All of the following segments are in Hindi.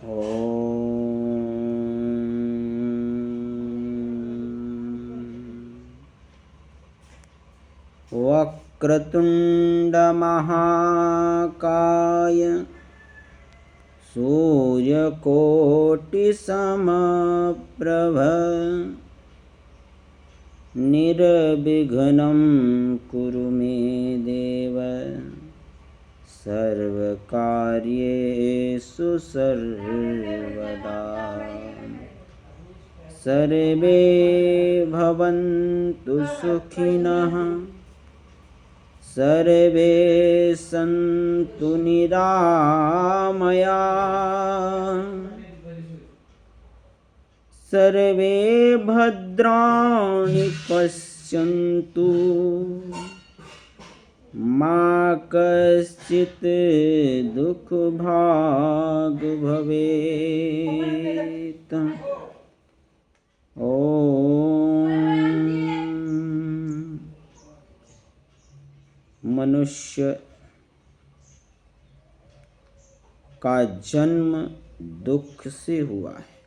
वक्रतुण्डमहाकाय सूर्यकोटिसमप्रभ निर्विघ्नं कुरु मे देव सर्वकार्येषु सर्वदा। सर्वे भवन्तु सुखिनः सर्वे सन्तु निरामयाः सर्वे भद्राणि पश्यन्तु मा कश्चित् दुःखभाग् भवेत्। मनुष्य का जन्म दुख से हुआ है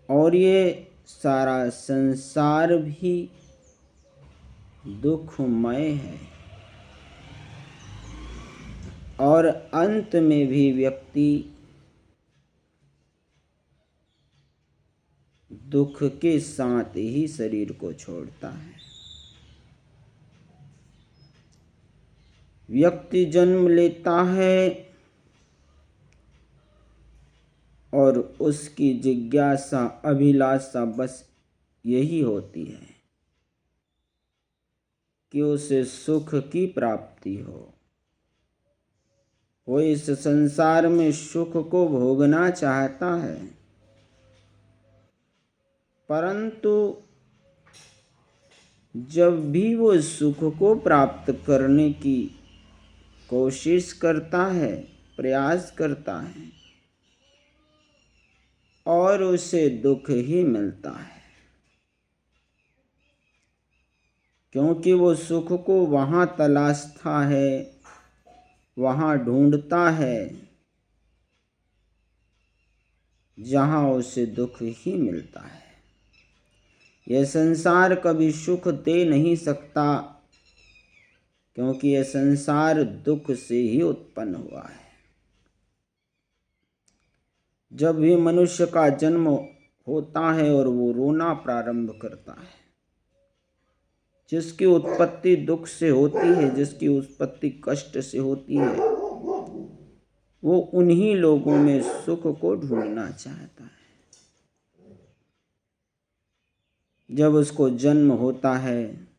और ये सारा संसार भी दुखमय है और अंत में भी व्यक्ति दुख के साथ ही शरीर को छोड़ता है। व्यक्ति जन्म लेता है और उसकी जिज्ञासा अभिलाषा बस यही होती है कि उसे सुख की प्राप्ति हो। वो इस संसार में सुख को भोगना चाहता है, परंतु जब भी वो सुख को प्राप्त करने की कोशिश करता है, प्रयास करता है और उसे दुख ही मिलता है, क्योंकि वो सुख को वहाँ तलाशता है, वहाँ ढूंढता है जहाँ उसे दुख ही मिलता है। यह संसार कभी सुख दे नहीं सकता, क्योंकि यह संसार दुख से ही उत्पन्न हुआ है। जब भी मनुष्य का जन्म होता है और वो रोना प्रारंभ करता है, जिसकी उत्पत्ति दुख से होती है, जिसकी उत्पत्ति कष्ट से होती है, वो उन्हीं लोगों में सुख को ढूंढना चाहता है। जब उसको जन्म होता है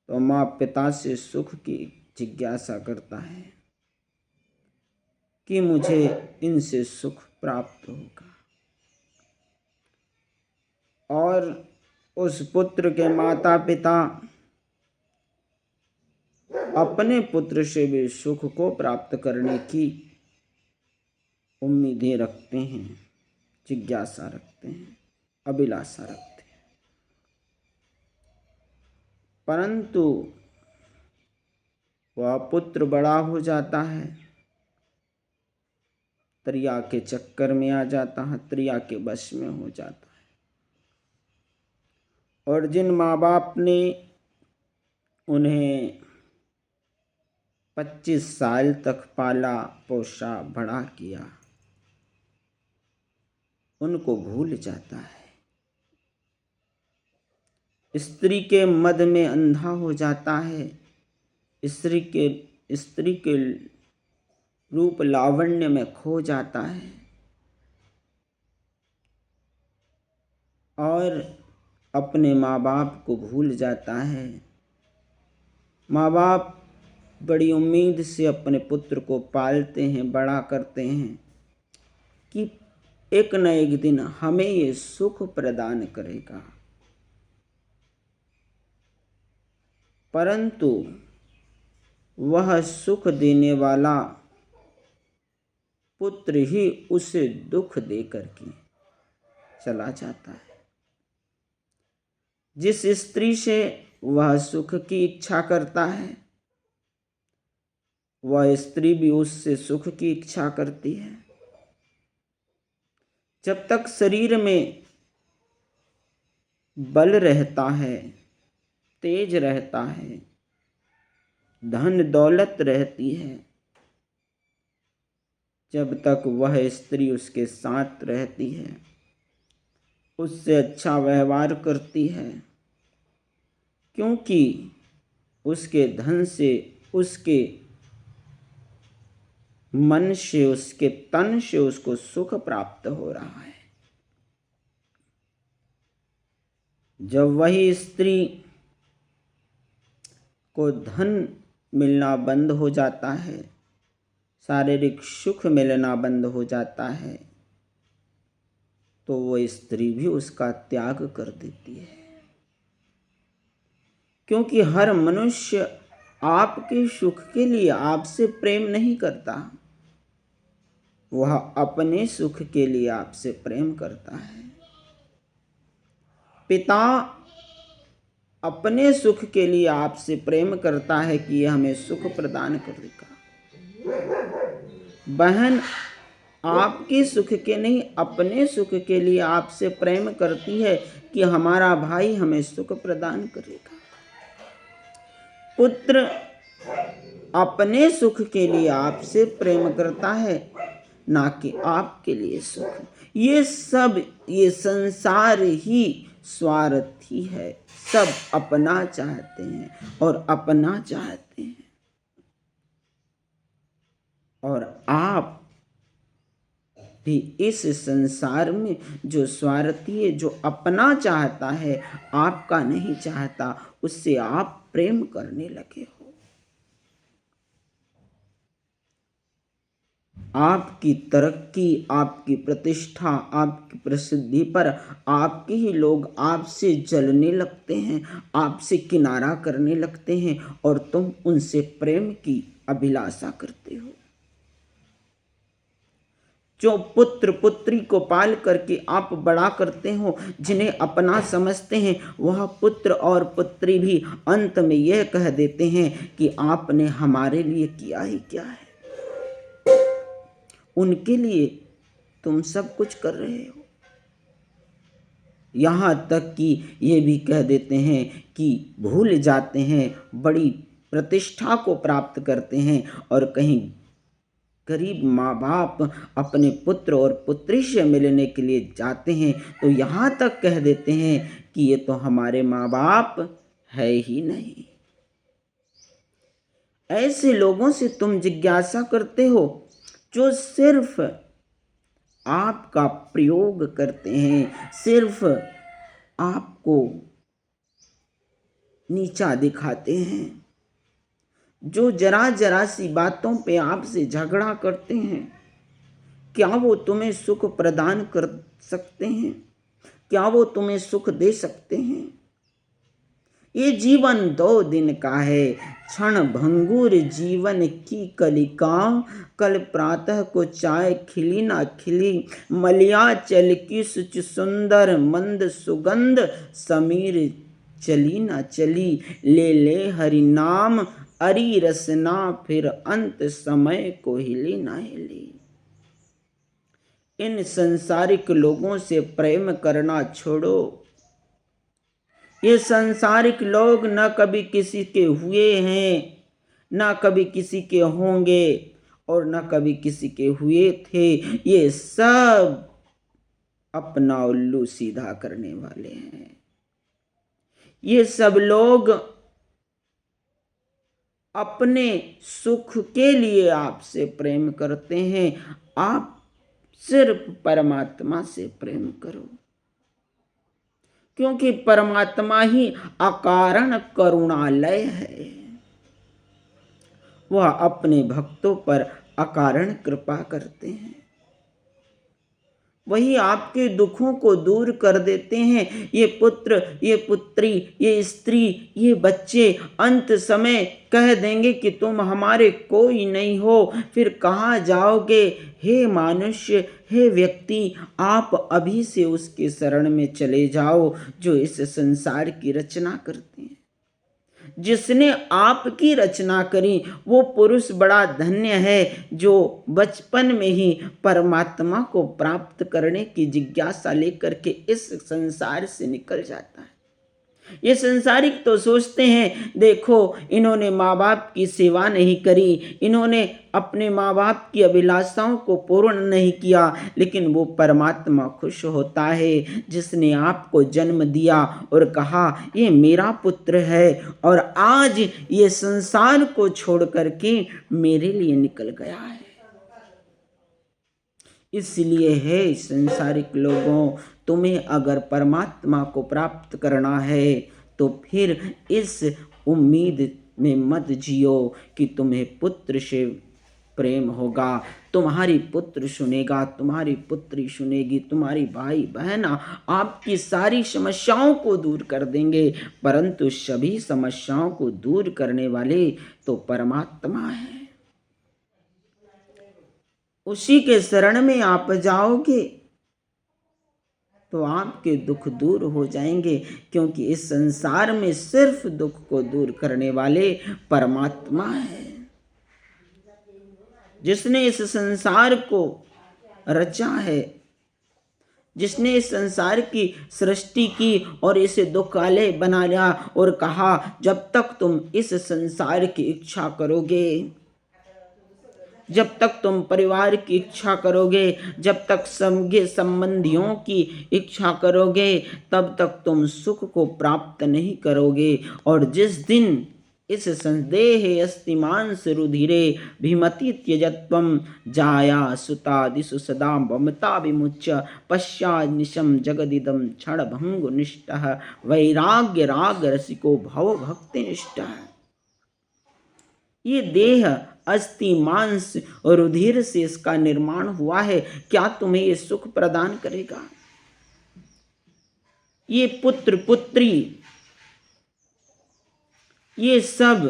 तो माँ पिता से सुख की जिज्ञासा करता है कि मुझे इनसे सुख प्राप्त होगा, और उस पुत्र के माता पिता अपने पुत्र से भी सुख को प्राप्त करने की उम्मीदें रखते हैं, जिज्ञासा रखते हैं, अभिलाषा रखते हैं, परंतु वह पुत्र बड़ा हो जाता है, त्रिया के चक्कर में आ जाता है, त्रिया के वश में हो जाता है। और जिन माँ बाप ने उन्हें 25 साल तक पाला पोसा बड़ा किया, उनको भूल जाता है। स्त्री के मद में अंधा हो जाता है, स्त्री के रूप लावण्य में खो जाता है और अपने माँ बाप को भूल जाता है। माँ बाप बड़ी उम्मीद से अपने पुत्र को पालते हैं, बड़ा करते हैं कि एक न एक दिन हमें ये सुख प्रदान करेगा, परंतु वह सुख देने वाला पुत्र ही उसे दुख देकर के चला जाता है। जिस स्त्री से वह सुख की इच्छा करता है, वह स्त्री भी उससे सुख की इच्छा करती है। जब तक शरीर में बल रहता है, तेज रहता है, धन दौलत रहती है, जब तक वह स्त्री उसके साथ रहती है, उससे अच्छा व्यवहार करती है, क्योंकि उसके धन से, उसके मन से, उसके तन से उसको सुख प्राप्त हो रहा है। जब वही स्त्री को धन मिलना बंद हो जाता है, शारीरिक सुख मिलना बंद हो जाता है, तो वो स्त्री भी उसका त्याग कर देती है। क्योंकि हर मनुष्य आपके सुख के लिए आपसे प्रेम नहीं करता, वह अपने सुख के लिए आपसे प्रेम करता है। पिता अपने सुख के लिए आपसे प्रेम करता है कि यह हमें सुख प्रदान करेगा। बहन आपके सुख के नहीं, अपने सुख के लिए आपसे प्रेम करती है कि हमारा भाई हमें सुख प्रदान करेगा। पुत्र अपने सुख के लिए आपसे प्रेम करता है, ना कि आपके लिए सुख। ये संसार ही स्वार्थी है, सब अपना चाहते हैं और अपना चाहते हैं। और आप भी इस संसार में जो स्वार्थी है, जो अपना चाहता है, आपका नहीं चाहता, उससे आप प्रेम करने लगे हो। आपकी तरक्की, आपकी प्रतिष्ठा, आपकी प्रसिद्धि पर आपके ही लोग आपसे जलने लगते हैं, आपसे किनारा करने लगते हैं और तुम उनसे प्रेम की अभिलाषा करते हो। जो पुत्र पुत्री को पाल करके आप बड़ा करते हो, जिन्हें अपना समझते हैं, वह पुत्र और पुत्री भी अंत में यह कह देते हैं कि आपने हमारे लिए किया ही क्या है। उनके लिए तुम सब कुछ कर रहे हो। यहाँ तक कि ये भी कह देते हैं कि भूल जाते हैं, बड़ी प्रतिष्ठा को प्राप्त करते हैं और कहीं गरीब माँ बाप अपने पुत्र और पुत्री से मिलने के लिए जाते हैं तो यहाँ तक कह देते हैं कि ये तो हमारे माँ बाप है ही नहीं। ऐसे लोगों से तुम जिज्ञासा करते हो जो सिर्फ आपका प्रयोग करते हैं, सिर्फ आपको नीचा दिखाते हैं, जो जरा जरा सी बातों पे आपसे झगड़ा करते हैं। क्या वो तुम्हें सुख प्रदान कर सकते हैं? क्या वो तुम्हें सुख दे सकते हैं? ये जीवन 2 दिन का है, क्षण भंगुर जीवन की कलिका। कल प्रातः को चाय खिली ना खिली, मलयाचल की सुच सुंदर मंद सुगंध, समीर चली ना चली, ले ले हरि नाम अरी रसना, फिर अंत समय को हिली ना हिली। इन संसारिक लोगों से प्रेम करना छोड़ो। ये संसारिक लोग न कभी किसी के हुए हैं, न कभी किसी के होंगे और न कभी किसी के हुए थे। ये सब अपना उल्लू सीधा करने वाले हैं। ये सब लोग अपने सुख के लिए आपसे प्रेम करते हैं। आप सिर्फ परमात्मा से प्रेम करो, क्योंकि परमात्मा ही अकारण करुणालय है। वह अपने भक्तों पर अकारण कृपा करते हैं। वही आपके दुखों को दूर कर देते हैं। ये पुत्र, ये पुत्री, ये स्त्री, ये बच्चे अंत समय कह देंगे कि तुम हमारे कोई नहीं हो, फिर कहाँ जाओगे? हे मनुष्य, हे व्यक्ति, आप अभी से उसके शरण में चले जाओ जो इस संसार की रचना करते हैं, जिसने आपकी रचना करी वो पुरुष बड़ा धन्य है जो बचपन में ही परमात्मा को प्राप्त करने की जिज्ञासा लेकर के इस संसार से निकल जाता है। ये संसारिक तो सोचते हैं देखो इन्होंने माँ बाप की सेवा नहीं करी, इन्होंने अपने माँ बाप की अभिलाषाओं को पूर्ण नहीं किया, लेकिन वो परमात्मा खुश होता है जिसने आपको जन्म दिया और कहा ये मेरा पुत्र है और आज ये संसार को छोड़ करके मेरे लिए निकल गया है। इसलिए है संसारिक लोगों, तुम्हें अगर परमात्मा को प्राप्त करना है तो फिर इस उम्मीद में मत जियो कि तुम्हें पुत्र से प्रेम होगा, तुम्हारी पुत्र सुनेगा, तुम्हारी पुत्री सुनेगी, तुम्हारी भाई बहन आपकी सारी समस्याओं को दूर कर देंगे, परंतु सभी समस्याओं को दूर करने वाले तो परमात्मा है। उसी के शरण में आप जाओगे तो आपके दुख दूर हो जाएंगे, क्योंकि इस संसार में सिर्फ दुख को दूर करने वाले परमात्मा है। जिसने इस संसार को रचा है, जिसने इस संसार की सृष्टि की और इसे दुखालय बना लिया और कहा जब तक तुम इस संसार की इच्छा करोगे, जब तक तुम परिवार की इच्छा करोगे, जब तक सगे संबंधियों की इच्छा करोगे, तब तक तुम सुख को प्राप्त नहीं करोगे। और जिस दिन इस संदेह अस्तिमांस रुधिरे भीमति त्यजत्वम जाया सुतादिषु सदा ममता विमुच्य पश्चान्निशम जगदिदम क्षण भंगुनिष्टः वैराग्य राग रसिको भव भक्ति निष्ठः। ये देह अस्थि मांस और रुधिर से इसका निर्माण हुआ है, क्या तुम्हें ये सुख प्रदान करेगा? ये पुत्र पुत्री ये सब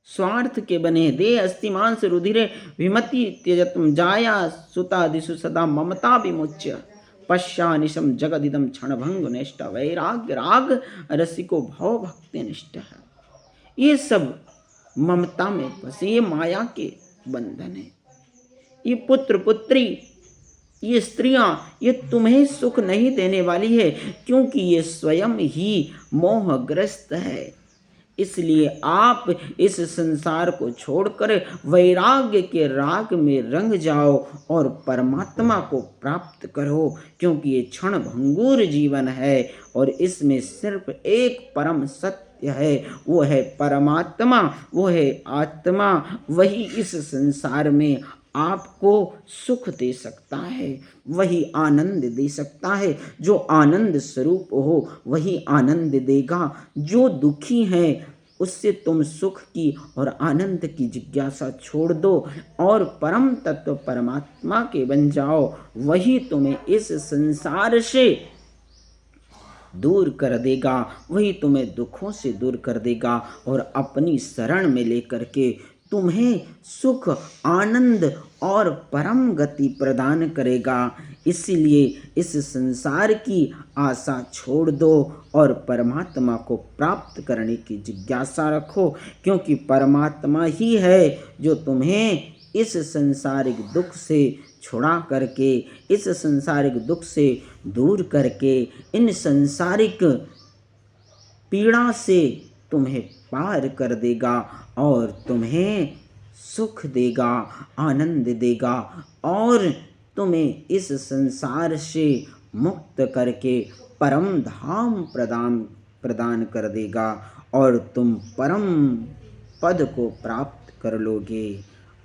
स्वार्थ के बने। देह अस्थि मांस रुधिरे विमति त्यजत्वम जाया सुतादिषु सदा ममता विमुच्य पश्चानिशम जगदिदम क्षणभंग निष्ठ वैराग्य राग रसिको भव भक्ति निष्ठ। ये सब ममता में फंसे, ये माया के बंधन है। ये पुत्र पुत्री ये स्त्रियां ये तुम्हें सुख नहीं देने वाली है, क्योंकि ये स्वयं ही मोहग्रस्त है। इसलिए आप इस संसार को छोड़कर वैराग्य के राग में रंग जाओ और परमात्मा को प्राप्त करो, क्योंकि ये क्षण भंगुर जीवन है और इसमें सिर्फ एक परम सत्य है, वो है परमात्मा, वो है आत्मा। वही इस संसार में आपको सुख दे सकता है, वही आनंद दे सकता है। जो आनंद स्वरूप हो वही आनंद देगा। जो दुखी है उससे तुम सुख की और आनंद की जिज्ञासा छोड़ दो और परम तत्व परमात्मा के बन जाओ। वही तुम्हें इस संसार से दूर कर देगा, वही तुम्हें दुखों से दूर कर देगा और अपनी शरण में लेकर के तुम्हें सुख आनंद और परम गति प्रदान करेगा। इसीलिए इस संसार की आशा छोड़ दो और परमात्मा को प्राप्त करने की जिज्ञासा रखो, क्योंकि परमात्मा ही है जो तुम्हें इस संसारिक दुख से छुड़ा करके, इस संसारिक दुख से दूर करके, इन संसारिक पीड़ा से तुम्हें पार कर देगा और तुम्हें सुख देगा, आनंद देगा और तुम्हें इस संसार से मुक्त करके परम धाम प्रदान कर देगा और तुम परम पद को प्राप्त कर लोगे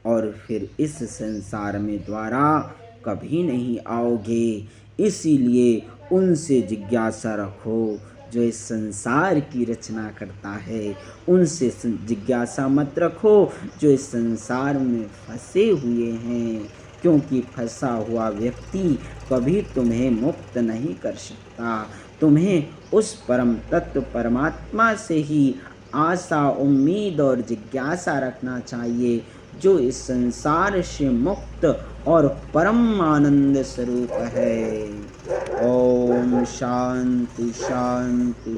और फिर इस संसार में द्वारा कभी नहीं आओगे। इसीलिए उनसे जिज्ञासा रखो जो इस संसार की रचना करता है, उनसे जिज्ञासा मत रखो जो इस संसार में फंसे हुए हैं, क्योंकि फंसा हुआ व्यक्ति कभी तुम्हें मुक्त नहीं कर सकता। तुम्हें उस परम तत्व परमात्मा से ही आशा उम्मीद और जिज्ञासा रखना चाहिए जो इस संसार से मुक्त और परम आनंद स्वरूप है। ओम शांति शांति।